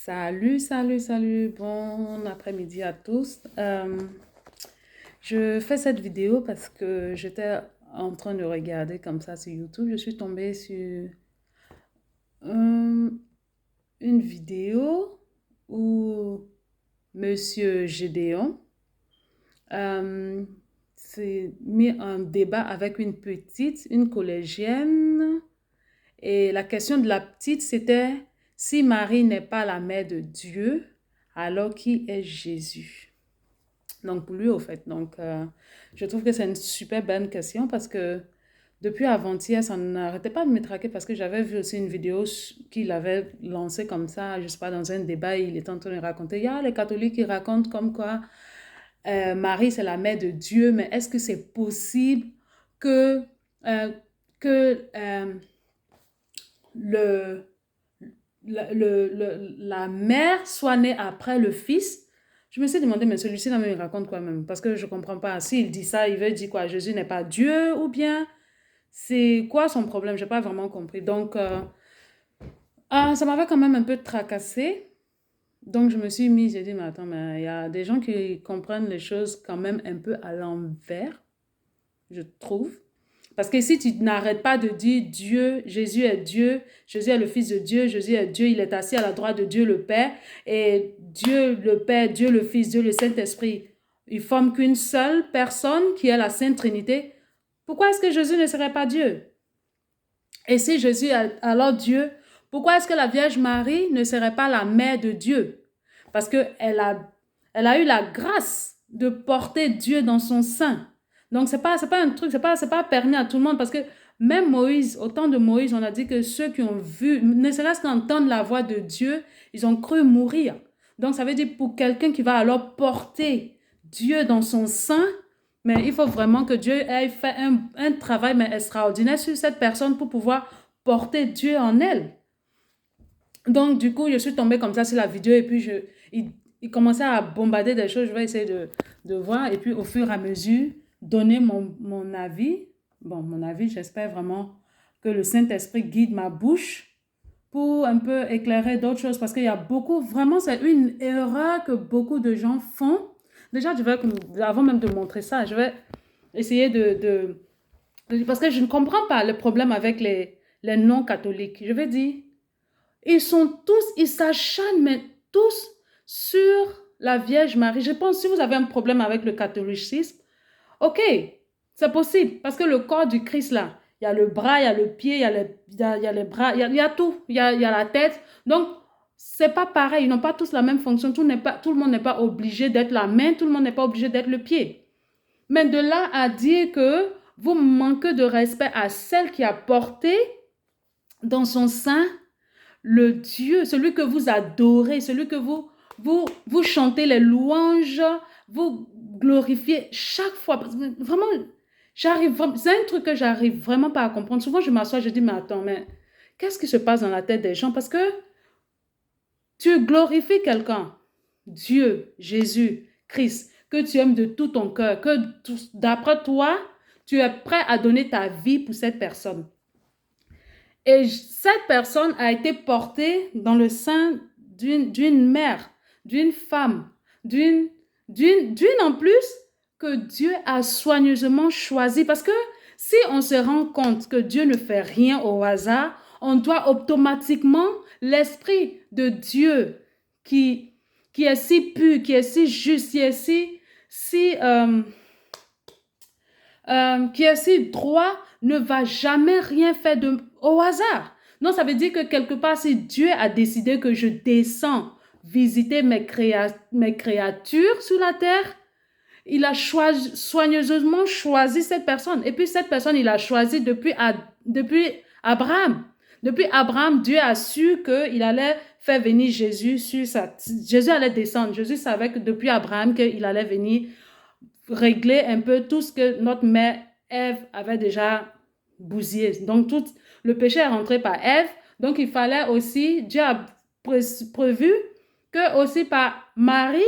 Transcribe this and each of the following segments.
Salut, bon après-midi à tous. Je fais cette vidéo parce que j'étais en train de regarder comme ça sur YouTube. Je suis tombée sur euh, une vidéo où Monsieur Gédéon euh, s'est mis en débat avec une collégienne. Et la question de la petite, c'était si Marie n'est pas la mère de Dieu, alors qui est Jésus? Donc, pour lui, au fait. Je trouve que c'est une super bonne question parce que depuis avant-hier, ça n'arrêtait pas de me traquer parce que j'avais vu aussi une vidéo qu'il avait lancée comme ça, je sais pas, dans un débat, il était en train de raconter. Il y a les catholiques qui racontent comme quoi Marie, c'est la mère de Dieu, mais est-ce que c'est possible que, euh, que le, la mère soit née après le fils? Je me suis demandé, mais celui-ci, là, il raconte quoi même? Parce que je ne comprends pas. S'il dit ça, il veut dire quoi? Jésus n'est pas Dieu ou bien c'est quoi son problème? Je n'ai pas vraiment compris. Ça m'avait quand même un peu tracassé. Donc, je me suis mise, j'ai dit, mais attends, mais il y a des gens qui comprennent les choses quand même un peu à l'envers, je trouve. Parce que si tu n'arrêtes pas de dire Dieu, Jésus est le Fils de Dieu, Jésus est Dieu, il est assis à la droite de Dieu le Père, et Dieu le Père, Dieu le Fils, Dieu le Saint-Esprit, ils forment qu'une seule personne qui est la Sainte Trinité. Pourquoi est-ce que Jésus ne serait pas Dieu? Et si Jésus est alors Dieu, pourquoi est-ce que la Vierge Marie ne serait pas la mère de Dieu? Parce elle a eu la grâce de porter Dieu dans son sein. Donc, c'est pas un truc, c'est pas permis à tout le monde parce que même Moïse, au temps de Moïse, on a dit que ceux qui ont vu, ne serait-ce qu'entendre la voix de Dieu, ils ont cru mourir. Donc, ça veut dire pour quelqu'un qui va alors porter Dieu dans son sein, mais il faut vraiment que Dieu ait fait un travail mais extraordinaire sur cette personne pour pouvoir porter Dieu en elle. Donc, du coup, je suis tombée comme ça sur la vidéo et puis il commençait à bombarder des choses. Je vais essayer de voir et puis au fur et à mesure, donner mon avis. Bon, mon avis, j'espère vraiment que le Saint-Esprit guide ma bouche pour un peu éclairer d'autres choses parce qu'il y a beaucoup, vraiment, c'est une erreur que beaucoup de gens font. Déjà, avant même de montrer ça, je vais essayer parce que je ne comprends pas le problème avec les non-catholiques. Je vais dire, ils s'acharnent, mais tous sur la Vierge Marie. Je pense, si vous avez un problème avec le catholicisme, ok, c'est possible, parce que le corps du Christ, là, il y a le bras, il y a le pied, il y a les bras, il y a tout, il y a la tête. Donc, c'est pas pareil, ils n'ont pas tous la même fonction. Tout le monde n'est pas obligé d'être la main, tout le monde n'est pas obligé d'être le pied. Mais de là à dire que vous manquez de respect à celle qui a porté dans son sein le Dieu, celui que vous adorez, celui que vous chantez les louanges, vous glorifiez chaque fois. Vraiment, c'est un truc que j'arrive vraiment pas à comprendre. Souvent, je m'assois, je dis, mais attends, mais qu'est-ce qui se passe dans la tête des gens? Parce que tu glorifies quelqu'un, Dieu, Jésus, Christ, que tu aimes de tout ton cœur, que d'après toi, tu es prêt à donner ta vie pour cette personne. Et cette personne a été portée dans le sein d'une mère, d'une femme, d'une en plus que Dieu a soigneusement choisi. Parce que si on se rend compte que Dieu ne fait rien au hasard, on doit automatiquement l'Esprit de Dieu qui est si pur, qui est si juste, qui est si droit, ne va jamais rien faire au hasard. Non, ça veut dire que quelque part, si Dieu a décidé que je descends visiter mes créatures sur la terre, il a soigneusement choisi cette personne. Et puis cette personne, il a choisi depuis Abraham. Depuis Abraham, Dieu a su qu'il allait faire venir Jésus Jésus allait descendre. Jésus savait que depuis Abraham, qu'il allait venir régler un peu tout ce que notre mère Ève avait déjà bousillé. Donc, tout le péché est rentré par Ève. Donc, il fallait aussi, Dieu a prévu que aussi par Marie,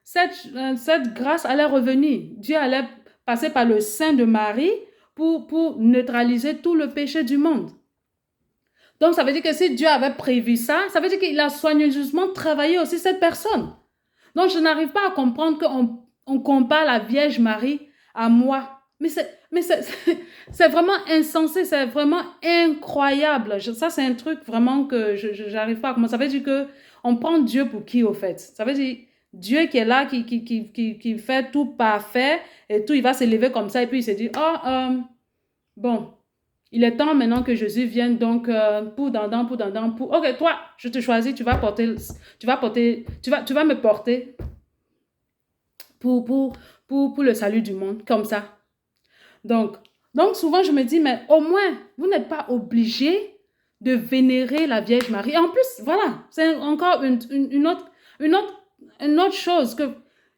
cette grâce allait revenir. Dieu allait passer par le sein de Marie pour neutraliser tout le péché du monde. Donc, ça veut dire que si Dieu avait prévu ça, ça veut dire qu'il a soigneusement travaillé aussi cette personne. Donc, je n'arrive pas à comprendre qu'on compare la Vierge Marie à moi. Mais c'est vraiment insensé, c'est vraiment incroyable. Ça, c'est un truc vraiment que je n'arrive pas à comprendre. Ça veut dire qu'on prend Dieu pour qui, au fait? Ça veut dire Dieu qui est là, qui fait tout parfait et tout, il va se lever comme ça et puis il se dit, oh, bon, il est temps maintenant que Jésus vienne, donc, pour dandan, pour... Ok, toi, je te choisis, tu vas me porter pour le salut du monde, comme ça. Donc, souvent, je me dis, mais au moins, vous n'êtes pas obligé de vénérer la Vierge Marie. Et en plus, voilà, c'est encore une autre chose que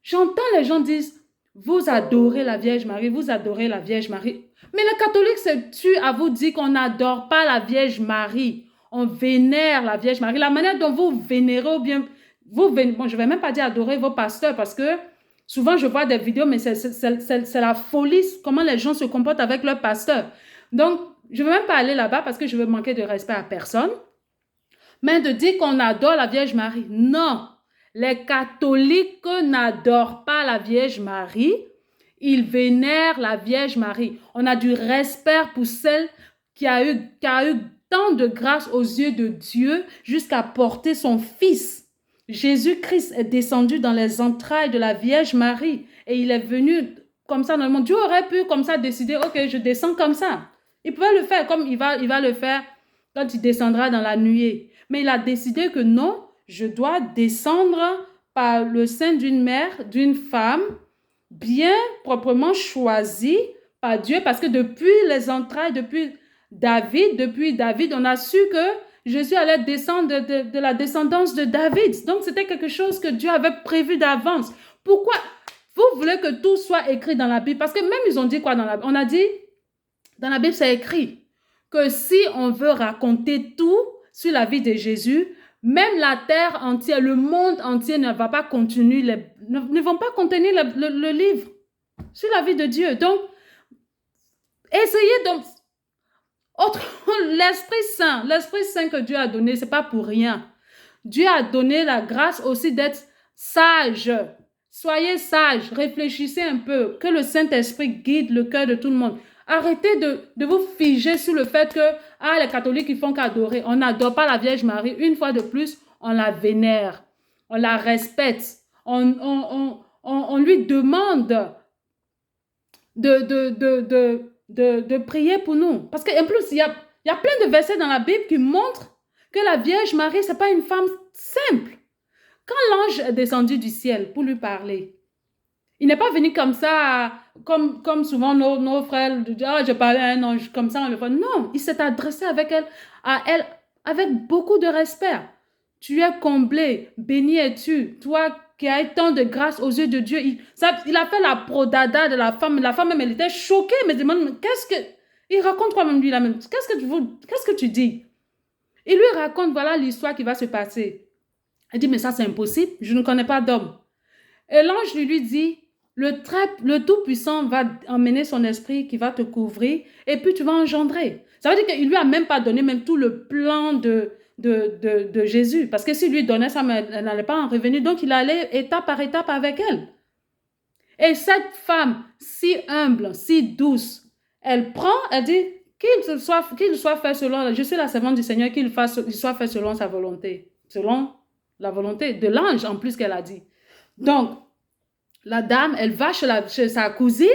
j'entends les gens dire, vous adorez la Vierge Marie, vous adorez la Vierge Marie. Mais les catholiques se tuent à vous dire qu'on n'adore pas la Vierge Marie. On vénère la Vierge Marie. La manière dont vous vénérez ou bien... bon, je ne vais même pas dire adorer vos pasteurs parce que souvent je vois des vidéos, mais c'est la folie comment les gens se comportent avec leur pasteur. Donc, je ne vais même pas aller là-bas parce que je veux manquer de respect à personne. Mais de dire qu'on adore la Vierge Marie, non. Les catholiques n'adorent pas la Vierge Marie. Ils vénèrent la Vierge Marie. On a du respect pour celle qui a eu tant de grâce aux yeux de Dieu jusqu'à porter son Fils. Jésus-Christ est descendu dans les entrailles de la Vierge Marie et il est venu comme ça dans le monde. Dieu aurait pu comme ça décider, ok, je descends comme ça. Il pouvait le faire comme il va le faire quand il descendra dans la nuée. Mais il a décidé que non, je dois descendre par le sein d'une mère, d'une femme, bien proprement choisie par Dieu, parce que depuis les entrailles, depuis David, on a su que Jésus allait descendre de la descendance de David. Donc, c'était quelque chose que Dieu avait prévu d'avance. Pourquoi vous voulez que tout soit écrit dans la Bible? Parce que même ils ont dit quoi dans la Bible? On a dit, dans la Bible, c'est écrit que si on veut raconter tout sur la vie de Jésus, même la terre entière, le monde entier ne va pas contenir ne vont pas contenir le livre sur la vie de Dieu. Donc, essayez donc... L'Esprit Saint que Dieu a donné, ce n'est pas pour rien. Dieu a donné la grâce aussi d'être sage. Soyez sage, réfléchissez un peu, que le Saint-Esprit guide le cœur de tout le monde. Arrêtez de vous figer sur le fait que les catholiques, ils font qu'adorer. On n'adore pas la Vierge Marie. Une fois de plus, on la vénère, on la respecte, on lui demande de prier pour nous. Parce qu'en plus, il y a plein de versets dans la Bible qui montrent que la Vierge Marie, ce n'est pas une femme simple. Quand l'ange est descendu du ciel pour lui parler, il n'est pas venu comme ça, comme souvent nos frères, je parlais à un ange, comme ça on le voit. Non, il s'est adressé à elle avec beaucoup de respect. Tu es comblée, bénie es-tu, toi qui as tant de grâce aux yeux de Dieu. Il a fait la prodada de la femme. La femme même, elle était choquée, mais demande, il raconte quoi même lui là même? Qu'est-ce que tu dis? Il lui raconte, voilà l'histoire qui va se passer. Elle dit, mais ça c'est impossible, je ne connais pas d'homme. Et l'ange lui dit, le Tout-Puissant va emmener son esprit qui va te couvrir et puis tu vas engendrer. Ça veut dire qu'il lui a même pas donné même tout le plan de Jésus. Parce que s'il lui donnait ça, elle n'allait pas en revenir. Donc, il allait étape par étape avec elle. Et cette femme, si humble, si douce, elle dit, qu'il soit fait selon, je suis la servante du Seigneur, qu'il soit fait selon sa volonté. Selon la volonté de l'ange, en plus qu'elle a dit. Donc, la dame, elle va chez sa cousine,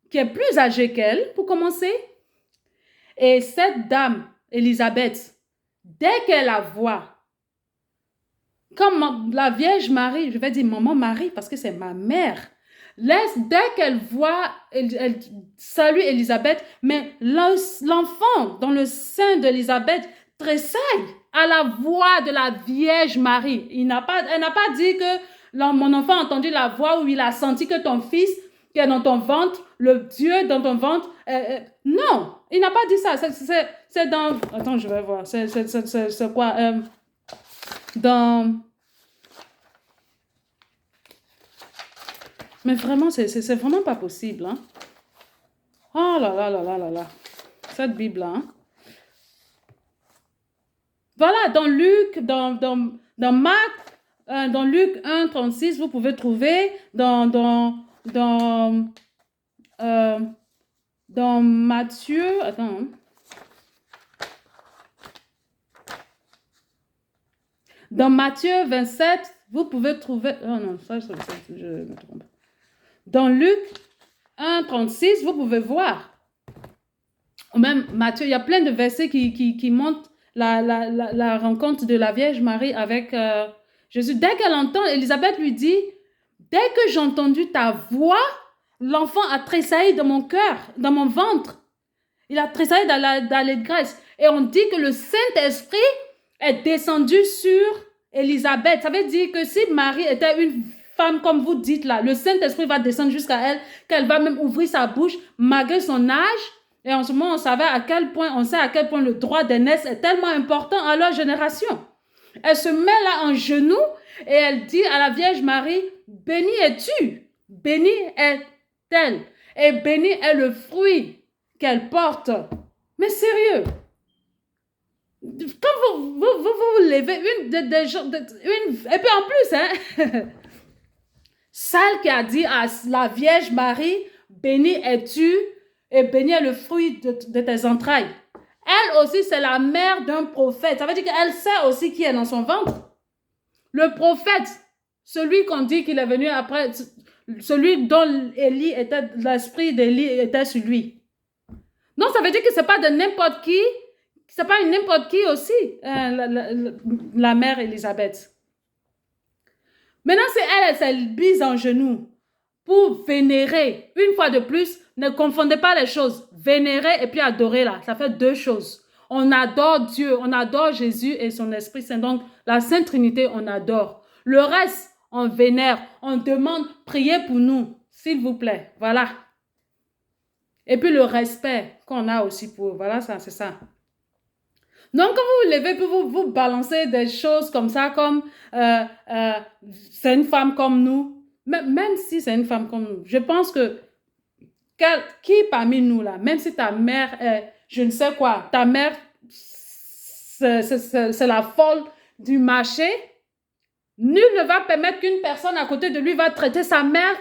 qui est plus âgée qu'elle, pour commencer. Et cette dame, Élisabeth, dès qu'elle la voit, comme la Vierge Marie, je vais dire maman Marie parce que c'est ma mère, dès qu'elle voit, elle salue Élisabeth, mais l'enfant dans le sein d'Élisabeth tressaille à la voix de la Vierge Marie. Elle n'a pas dit que mon enfant a entendu la voix ou il a senti que ton fils qui est dans ton ventre, le Dieu dans ton ventre. Non, il n'a pas dit ça. C'est dans... Attends, je vais voir. C'est quoi? Mais vraiment, c'est vraiment pas possible. Hein? Oh là là là là là là. cette Bible-là. Hein. Voilà, dans Luc, dans Marc, dans Luc 1, 36, vous pouvez trouver dans Matthieu, attends, hein. Dans Matthieu 27, vous pouvez trouver, oh non, ça je me trompe. Dans Luc 1, 36, vous pouvez voir, ou même Matthieu, il y a plein de versets qui montrent la rencontre de la Vierge Marie avec Jésus. Dès qu'elle entend, Élisabeth lui dit, dès que j'ai entendu ta voix, l'enfant a tressailli dans mon cœur, dans mon ventre. Il a tressailli dans l'allégresse. Et on dit que le Saint-Esprit est descendu sur Élisabeth. Ça veut dire que si Marie était une femme, comme vous dites là, le Saint-Esprit va descendre jusqu'à elle, qu'elle va même ouvrir sa bouche, malgré son âge. Et en ce moment, on sait à quel point le droit d'aînesse est tellement important à leur génération. Elle se met là en genoux et elle dit à la Vierge Marie, bénie es-tu, bénie est-elle, et béni est le fruit qu'elle porte. Mais sérieux, quand vous levez et puis en plus, hein, celle qui a dit à la Vierge Marie, bénie es-tu, et béni est le fruit de tes entrailles. Elle aussi, c'est la mère d'un prophète. Ça veut dire qu'elle sait aussi qui est dans son ventre. Le prophète, celui qu'on dit qu'il est venu après, celui dont Élie était, l'esprit d'Élie était sur lui. Donc, ça veut dire que ce n'est pas de n'importe qui, c'est pas une n'importe qui aussi, la mère Élisabeth. Maintenant, c'est elle s'est mise en genoux pour vénérer. Une fois de plus, ne confondez pas les choses. Vénérer et puis adorer là, ça fait deux choses. On adore Dieu, on adore Jésus et son Esprit Saint. Donc, la Sainte Trinité, on adore. Le reste, on vénère, on demande, priez pour nous, s'il vous plaît. Voilà. Et puis le respect qu'on a aussi pour, voilà, ça, c'est ça. Donc, quand vous vous levez, puis vous balancez des choses comme ça, comme c'est une femme comme nous, même si c'est une femme comme nous, je pense que qui parmi nous là, même si ta mère est, je ne sais quoi, ta mère, c'est la folle du marché, nul ne va permettre qu'une personne à côté de lui va traiter sa mère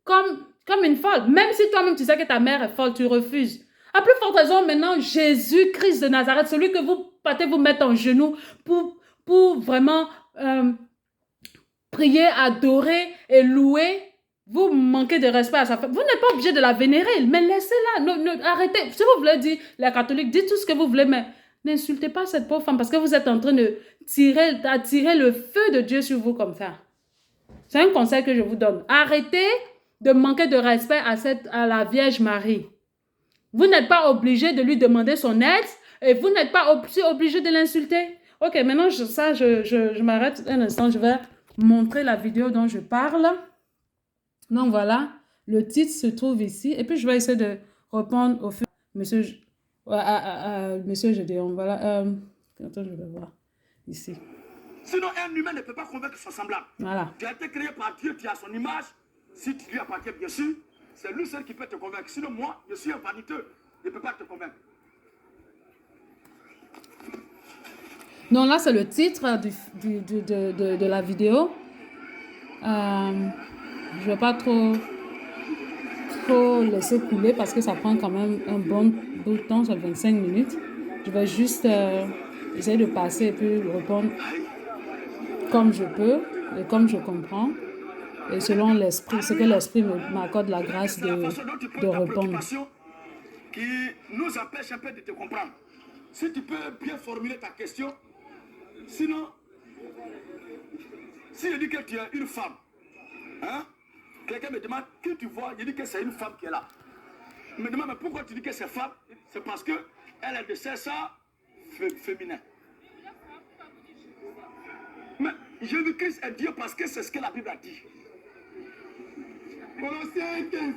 comme une folle. Même si toi-même tu sais que ta mère est folle, tu refuses. À plus forte raison, maintenant, Jésus-Christ de Nazareth, celui que vous partez vous mettre en genoux pour vraiment prier, adorer et louer, vous manquez de respect à sa femme. Vous n'êtes pas obligé de la vénérer, mais laissez-la. Arrêtez. Si vous voulez dire, les catholiques, dites tout ce que vous voulez, mais n'insultez pas cette pauvre femme parce que vous êtes en train de attirer le feu de Dieu sur vous comme ça. C'est un conseil que je vous donne. Arrêtez de manquer de respect à la Vierge Marie. Vous n'êtes pas obligé de lui demander son aide et vous n'êtes pas obligé de l'insulter. Ok, maintenant, je m'arrête un instant. Je vais montrer la vidéo dont je parle. Donc, voilà. Le titre se trouve ici. Et puis, je vais essayer de répondre au fur Monsieur Gédéon. Voilà. Attends, je vais voir ici. Sinon, un humain ne peut pas convaincre son semblable. Voilà. Tu as été créé par Dieu, tu as son image. Si tu lui appartiens, bien sûr, c'est lui seul qui peut te convaincre. Sinon, moi, je suis un vaniteux. Je ne peux pas te convaincre. Donc là, c'est le titre de la vidéo. Je ne vais pas trop laisser couler parce que ça prend quand même un bon bout de temps, ça 25 minutes. Je vais juste essayer de passer et puis répondre comme je peux et comme je comprends. Et selon l'esprit, ce que l'esprit m'accorde la grâce de répondre. Qui nous empêche un peu de te comprendre. Si tu peux bien formuler ta question, sinon, si je dis que tu es une femme, hein, quelqu'un me demande qui tu vois, je dis que c'est une femme qui est là. Il me demande mais pourquoi tu dis que c'est femme? C'est parce que elle est de sexe féminin. Mais Jésus-Christ est Dieu parce que c'est ce que la Bible a dit. Colossiens 15.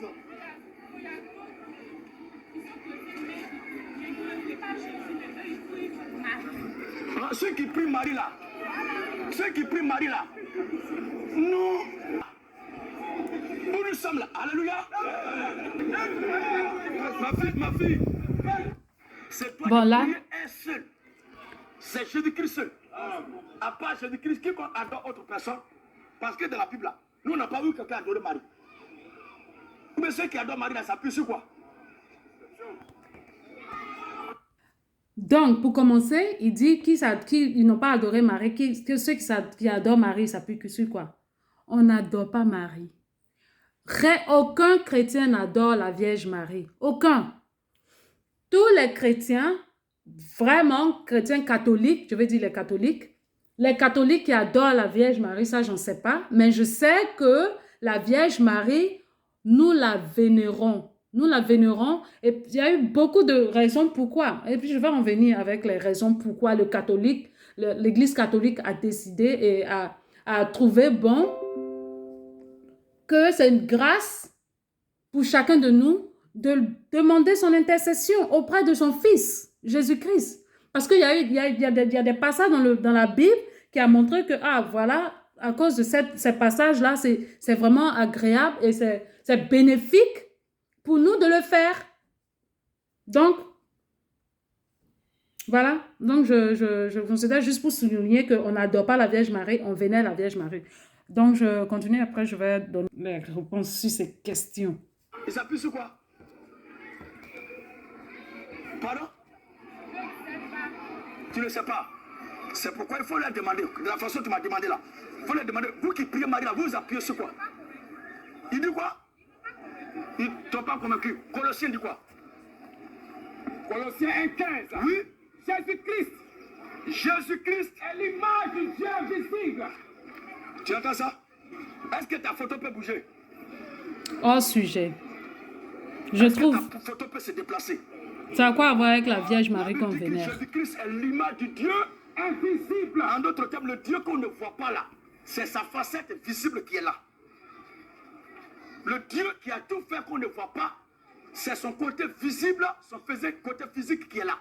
Ceux qui prient Marie là, nous nous sommes là, alléluia. Ma fille, C'est toi Bon, de là, prier un seul. C'est Jésus-Christ seul. À part Jésus-Christ, qui adore autre personne? Parce que dans la Bible, là, nous, on n'a pas vu quelqu'un adorer Marie. Mais ceux qui adorent Marie, là, ça pue sur quoi? donc, pour commencer, il dit qu'ils n'ont pas adoré Marie, que ceux qui adorent Marie, ça peut que sur quoi? On n'adore pas Marie. Aucun chrétien n'adore la Vierge Marie. Aucun. Tous les chrétiens, vraiment chrétiens catholiques, je veux dire les catholiques qui adorent la Vierge Marie, ça, j'en sais pas, mais je sais que la Vierge Marie, nous la vénérons. Nous la vénérons et il y a eu beaucoup de raisons pourquoi. Et puis, je vais en venir avec les raisons pourquoi l'Église catholique a décidé et a trouvé bon que c'est une grâce pour chacun de nous de demander son intercession auprès de son Fils, Jésus-Christ. Parce qu'il y a des passages dans la Bible qui a montré que, voilà, à cause de ces passages-là, c'est vraiment agréable et c'est bénéfique pour nous de le faire. Donc, voilà. Donc, je considère juste pour souligner qu'on n'adore pas la Vierge Marie, on vénère la Vierge Marie. Donc, je continue. Après, je vais donner les réponses sur ces questions. Et ça pue sur quoi? Pardon? Tu ne sais pas. C'est pourquoi il faut leur demander. De la façon dont tu m'as demandé là. Il faut leur demander. Vous qui priez Marie là, vous appuyez sur quoi? Il dit quoi? Ils ne t'ont pas convaincu. Colossiens dit quoi? Colossiens 1,15. Oui. Jésus-Christ Jésus-Christ est l'image du Dieu invisible. Tu entends ça? Est-ce que ta photo peut bouger? Hors sujet. Je Est-ce trouve, que ta photo peut se déplacer? ça a quoi à voir avec la Vierge La Marie Bible qu'on dit que vénère? Jésus-Christ est l'image du Dieu invisible. En d'autres termes, le Dieu qu'on ne voit pas là, c'est sa facette visible qui est là. Le Dieu qui a tout fait qu'on ne voit pas, c'est son côté visible, son côté physique qui est là.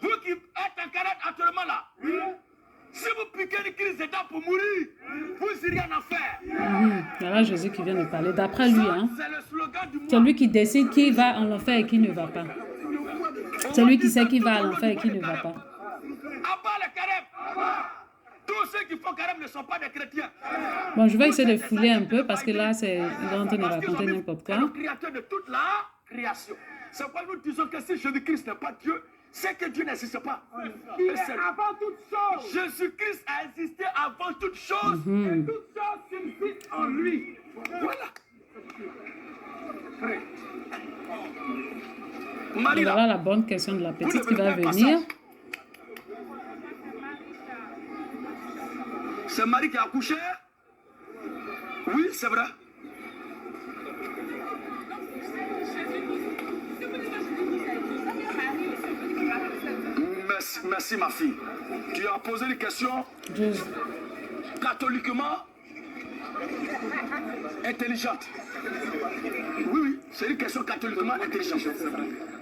Vous qui êtes en carette actuellement là, si vous piquez une crise dedans pour mourir, vous irez en enfer. Voilà Jésus qui vient de parler. D'après lui, hein, C'est le slogan du c'est mois. lui qui décide qui va en enfer et qui ne va pas. C'est lui qui sait qui va à l'enfer et qui ne va pas. Abat le carême. Tous ceux qui font carême ne sont pas des chrétiens. Bon, je vais essayer de fouler un peu parce que là, il est en train de Parce qu'ils ont raconter mis n'importe le quoi. créateur de toute la création. C'est pourquoi nous disons que si Jésus-Christ n'est pas Dieu, c'est que Dieu n'existe pas. Il est avant toute chose. Jésus-Christ a existé avant toute chose. Et toute chose subsiste en lui. Voilà. Et Marie, là, voilà la bonne question de la vous petite ne qui va venez pas venir. passage. C'est Marie qui a accouché? Oui, c'est vrai. Merci ma fille. Tu as posé une question Je- catholiquement intelligente. Oui, c'est une question catholiquement intelligente.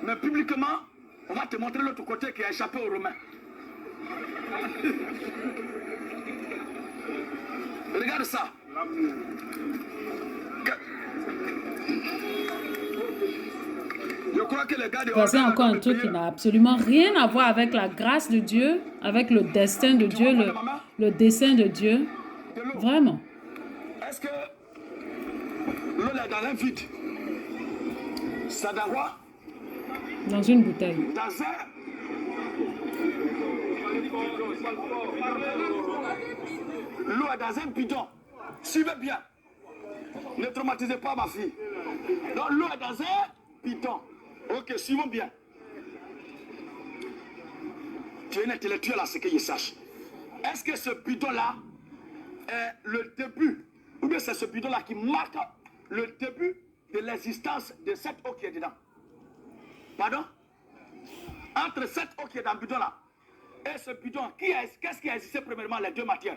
Mais publiquement, on va te montrer l'autre côté qui a échappé aux Romains. Regarde ça. Je crois que les gars de Voici Orient encore un doivent truc qui payer. n'a absolument rien à voir avec la grâce de Dieu, avec le destin de Dieu, le dessein de Dieu. De l'eau. Vraiment. Est-ce que l'eau est dans un vide? Ça dans quoi? Dans une bouteille. Dans un... L'eau est dans un bidon. Suivez bien. Ne traumatisez pas ma fille. Donc l'eau est dans un bidon. Ok, suivons bien. Tu es un intellectuel à ce que je sache. Est-ce que ce bidon-là est le début, ou bien c'est ce bidon-là qui marque le début de l'existence de cette eau qui est dedans? Pardon? Entre cette eau qui est dans le bidon-là et ce bidon, qu'est-ce qui a existé premièrement, les deux matières?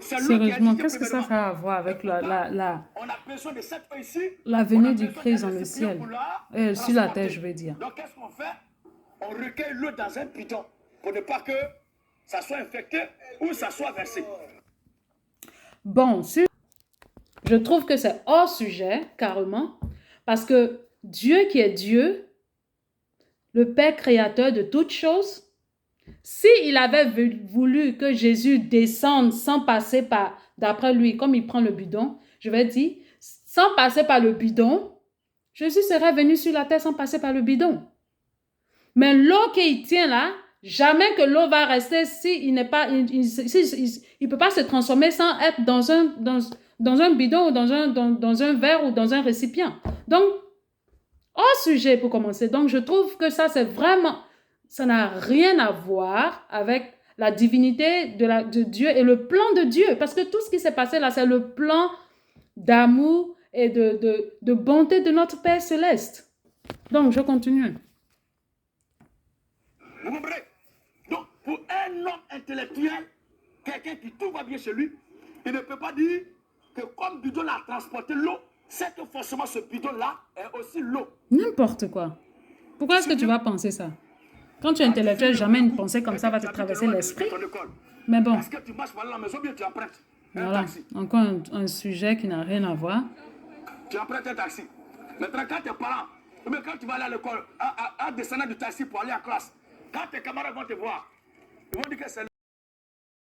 C'est l'eau qui a Sérieusement, existé qu'est-ce que ça premièrement. a à voir avec On a besoin de cette eau ici. la venue On a du besoin Christ d'un dans le récipient ciel? pour la Sur la transporter. terre, je veux dire. Donc qu'est-ce qu'on fait? On recueille l'eau dans un bidon pour ne pas que ça soit infecté ou ça soit versé. Bon, je trouve que c'est hors sujet, carrément, parce que Dieu qui est Dieu, le Père créateur de toutes choses. S'il avait voulu que Jésus descende sans passer par, d'après lui, comme il prend le bidon, je vais dire, sans passer par le bidon, Jésus serait venu sur la terre sans passer par le bidon. Mais l'eau qu'il tient là, jamais que l'eau va rester s'il n'est pas, il peut pas se transformer sans être dans un bidon ou dans un verre ou dans un récipient. Donc, hors sujet pour commencer. Donc, je trouve que ça, c'est vraiment, ça n'a rien à voir avec la divinité de Dieu et le plan de Dieu. Parce que tout ce qui s'est passé là, c'est le plan d'amour et de bonté de notre Père céleste. Donc, je continue. Vous comprenez? Donc, pour un homme intellectuel, quelqu'un qui tout va bien chez lui, il ne peut pas dire que comme bidon a transporté l'eau, c'est que forcément ce bidon-là est aussi l'eau. N'importe quoi. Pourquoi est-ce que tu vas penser ça? Quand tu es intellectuel, jamais une pensée comme ça va te traverser l'esprit. Mais bon. Est-ce que tu marches par la maison, bien tu empruntes un Voilà. taxi? Encore un sujet qui n'a rien à voir. Tu empruntes un taxi. Maintenant, quand tes parents, ou bien quand tu vas aller à l'école, en descendant du taxi pour aller en classe, quand tes camarades vont te voir, ils vont dire que c'est